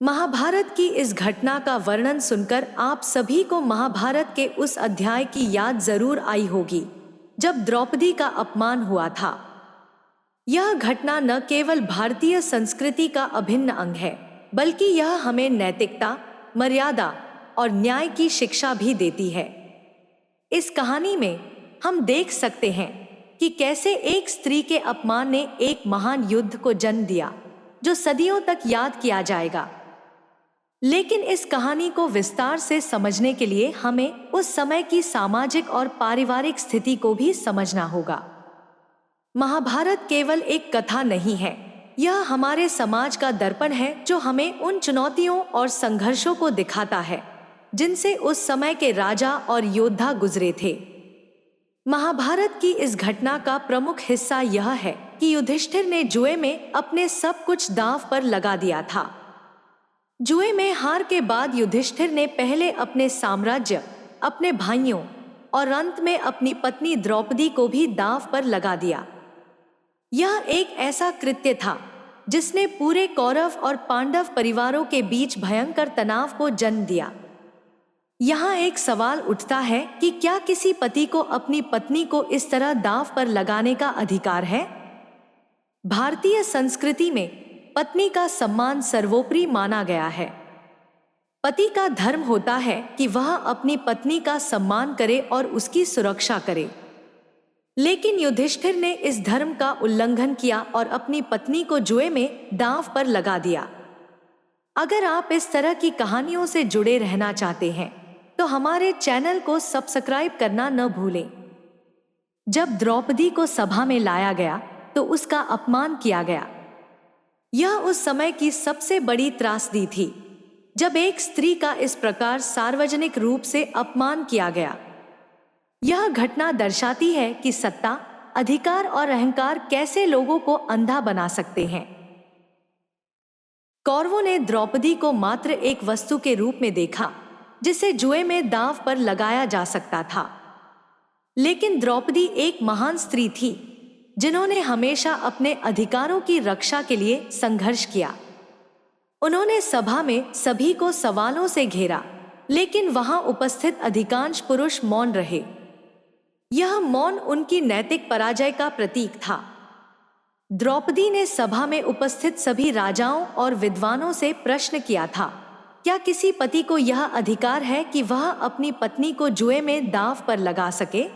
महाभारत की इस घटना का वर्णन सुनकर आप सभी को महाभारत के उस अध्याय की याद जरूर आई होगी जब द्रौपदी का अपमान हुआ था। यह घटना न केवल भारतीय संस्कृति का अभिन्न अंग है, बल्कि यह हमें नैतिकता, मर्यादा और न्याय की शिक्षा भी देती है। इस कहानी में हम देख सकते हैं कि कैसे एक स्त्री के अपमान ने एक महान युद्ध को जन्म दिया जो सदियों तक याद किया जाएगा। लेकिन इस कहानी को विस्तार से समझने के लिए हमें उस समय की सामाजिक और पारिवारिक स्थिति को भी समझना होगा। महाभारत केवल एक कथा नहीं है, यह हमारे समाज का दर्पण है जो हमें उन चुनौतियों और संघर्षों को दिखाता है जिनसे उस समय के राजा और योद्धा गुजरे थे। महाभारत की इस घटना का प्रमुख हिस्सा यह है कि युधिष्ठिर ने जुए में अपने सब कुछ दांव पर लगा दिया था। जुए में हार के बाद युधिष्ठिर ने पहले अपने साम्राज्य, अपने भाइयों और अंत में अपनी पत्नी द्रौपदी को भी दांव पर लगा दिया। यह एक ऐसा कृत्य था जिसने पूरे कौरव और पांडव परिवारों के बीच भयंकर तनाव को जन्म दिया। यहाँ एक सवाल उठता है कि क्या किसी पति को अपनी पत्नी को इस तरह दांव पर लगाने का अधिकार है? भारतीय संस्कृति में पत्नी का सम्मान सर्वोपरि माना गया है। पति का धर्म होता है कि वह अपनी पत्नी का सम्मान करे और उसकी सुरक्षा करे। लेकिन युधिष्ठिर ने इस धर्म का उल्लंघन किया और अपनी पत्नी को जुए में दांव पर लगा दिया। अगर आप इस तरह की कहानियों से जुड़े रहना चाहते हैं तो हमारे चैनल को सब्सक्राइब करना न भूलें। जब द्रौपदी को सभा में लाया गया तो उसका अपमान किया गया। यह उस समय की सबसे बड़ी त्रासदी थी जब एक स्त्री का इस प्रकार सार्वजनिक रूप से अपमान किया गया। यह घटना दर्शाती है कि सत्ता, अधिकार और अहंकार कैसे लोगों को अंधा बना सकते हैं। कौरवों ने द्रौपदी को मात्र एक वस्तु के रूप में देखा जिसे जुए में दांव पर लगाया जा सकता था। लेकिन द्रौपदी एक महान स्त्री थी जिन्होंने हमेशा अपने अधिकारों की रक्षा के लिए संघर्ष किया। उन्होंने सभा में सभी को सवालों से घेरा, लेकिन वहां उपस्थित अधिकांश पुरुष मौन रहे। यह मौन उनकी नैतिक पराजय का प्रतीक था। द्रौपदी ने सभा में उपस्थित सभी राजाओं और विद्वानों से प्रश्न किया था, क्या किसी पति को यह अधिकार है कि वह अपनी पत्नी को जुए में दांव पर लगा सके?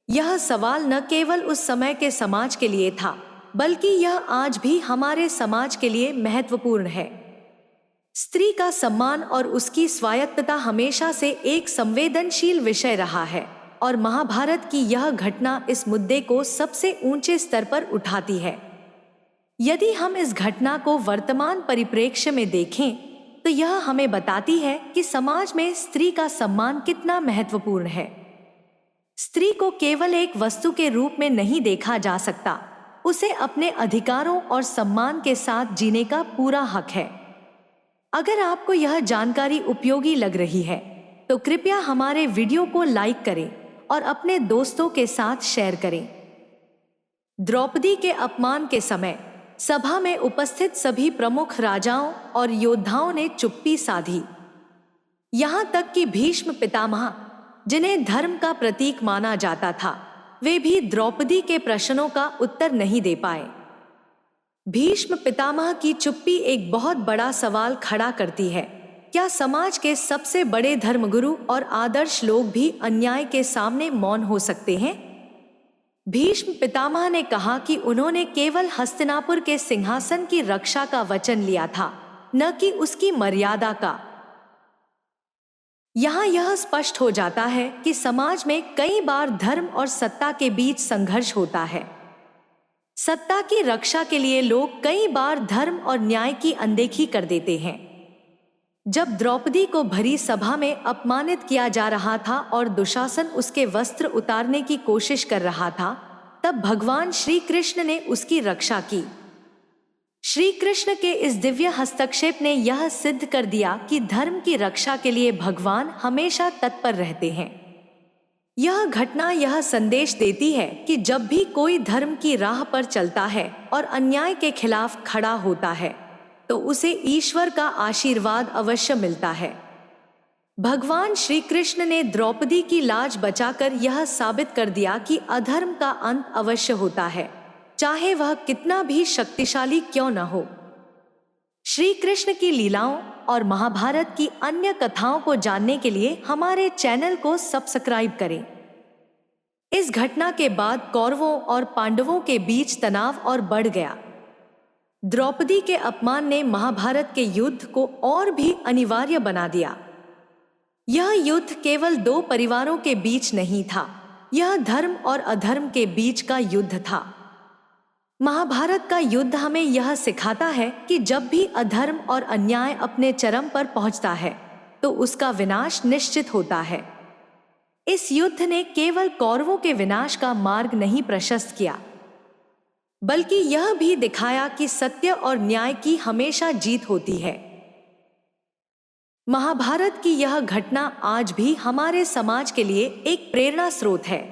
यह सवाल न केवल उस समय के समाज के लिए था, बल्कि यह आज भी हमारे समाज के लिए महत्वपूर्ण है। स्त्री का सम्मान और उसकी स्वायत्तता हमेशा से एक संवेदनशील विषय रहा है और महाभारत की यह घटना इस मुद्दे को सबसे ऊंचे स्तर पर उठाती है। यदि हम इस घटना को वर्तमान परिप्रेक्ष्य में देखें तो यह हमें बताती है कि समाज में स्त्री का सम्मान कितना महत्वपूर्ण है। स्त्री को केवल एक वस्तु के रूप में नहीं देखा जा सकता, उसे अपने अधिकारों और सम्मान के साथ जीने का पूरा हक है। अगर आपको यह जानकारी उपयोगी लग रही है तो कृपया हमारे वीडियो को लाइक करें और अपने दोस्तों के साथ शेयर करें। द्रौपदी के अपमान के समय सभा में उपस्थित सभी प्रमुख राजाओं और योद्धाओं ने चुप्पी साधी। यहाँ तक कि भीष्म पितामह, जिन्हें धर्म का प्रतीक माना जाता था, वे भी द्रौपदी के प्रश्नों का उत्तर नहीं दे पाए। भीष्म पितामह की चुप्पी एक बहुत बड़ा सवाल खड़ा करती है, क्या समाज के सबसे बड़े धर्मगुरु और आदर्श लोग भी अन्याय के सामने मौन हो सकते हैं? भीष्म पितामह ने कहा कि उन्होंने केवल हस्तिनापुर के सिंहासन की रक्षा का वचन लिया था, न कि उसकी मर्यादा का। यहाँ यह स्पष्ट हो जाता है कि समाज में कई बार धर्म और सत्ता के बीच संघर्ष होता है। सत्ता की रक्षा के लिए लोग कई बार धर्म और न्याय की अनदेखी कर देते हैं। जब द्रौपदी को भरी सभा में अपमानित किया जा रहा था और दुशासन उसके वस्त्र उतारने की कोशिश कर रहा था, तब भगवान श्री कृष्ण ने उसकी रक्षा की। श्री कृष्ण के इस दिव्य हस्तक्षेप ने यह सिद्ध कर दिया कि धर्म की रक्षा के लिए भगवान हमेशा तत्पर रहते हैं। यह घटना यह संदेश देती है कि जब भी कोई धर्म की राह पर चलता है और अन्याय के खिलाफ खड़ा होता है, तो उसे ईश्वर का आशीर्वाद अवश्य मिलता है। भगवान श्री कृष्ण ने द्रौपदी की लाज बचाकर यह साबित कर दिया कि अधर्म का अंत अवश्य होता है, चाहे वह कितना भी शक्तिशाली क्यों न हो। श्री कृष्ण की लीलाओं और महाभारत की अन्य कथाओं को जानने के लिए हमारे चैनल को सब्सक्राइब करें। इस घटना के बाद कौरवों और पांडवों के बीच तनाव और बढ़ गया। द्रौपदी के अपमान ने महाभारत के युद्ध को और भी अनिवार्य बना दिया। यह युद्ध केवल दो परिवारों के बीच नहीं था, यह धर्म और अधर्म के बीच का युद्ध था। महाभारत का युद्ध हमें यह सिखाता है कि जब भी अधर्म और अन्याय अपने चरम पर पहुंचता है तो उसका विनाश निश्चित होता है। इस युद्ध ने केवल कौरवों के विनाश का मार्ग नहीं प्रशस्त किया, बल्कि यह भी दिखाया कि सत्य और न्याय की हमेशा जीत होती है। महाभारत की यह घटना आज भी हमारे समाज के लिए एक प्रेरणा स्रोत है।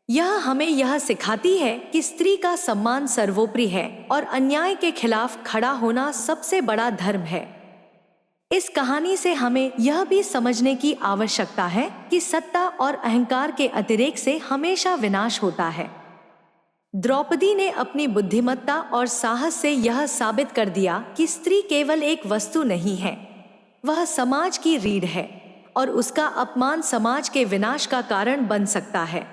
यह हमें यह सिखाती है कि स्त्री का सम्मान सर्वोपरि है और अन्याय के खिलाफ खड़ा होना सबसे बड़ा धर्म है। इस कहानी से हमें यह भी समझने की आवश्यकता है कि सत्ता और अहंकार के अतिरेक से हमेशा विनाश होता है। द्रौपदी ने अपनी बुद्धिमत्ता और साहस से यह साबित कर दिया कि स्त्री केवल एक वस्तु नहीं है, वह समाज की रीढ़ है और उसका अपमान समाज के विनाश का कारण बन सकता है।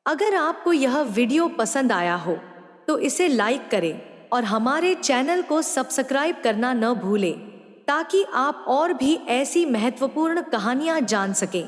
अगर आपको यह वीडियो पसंद आया हो तो इसे लाइक करें और हमारे चैनल को सब्सक्राइब करना न भूलें, ताकि आप और भी ऐसी महत्वपूर्ण कहानियां जान सकें।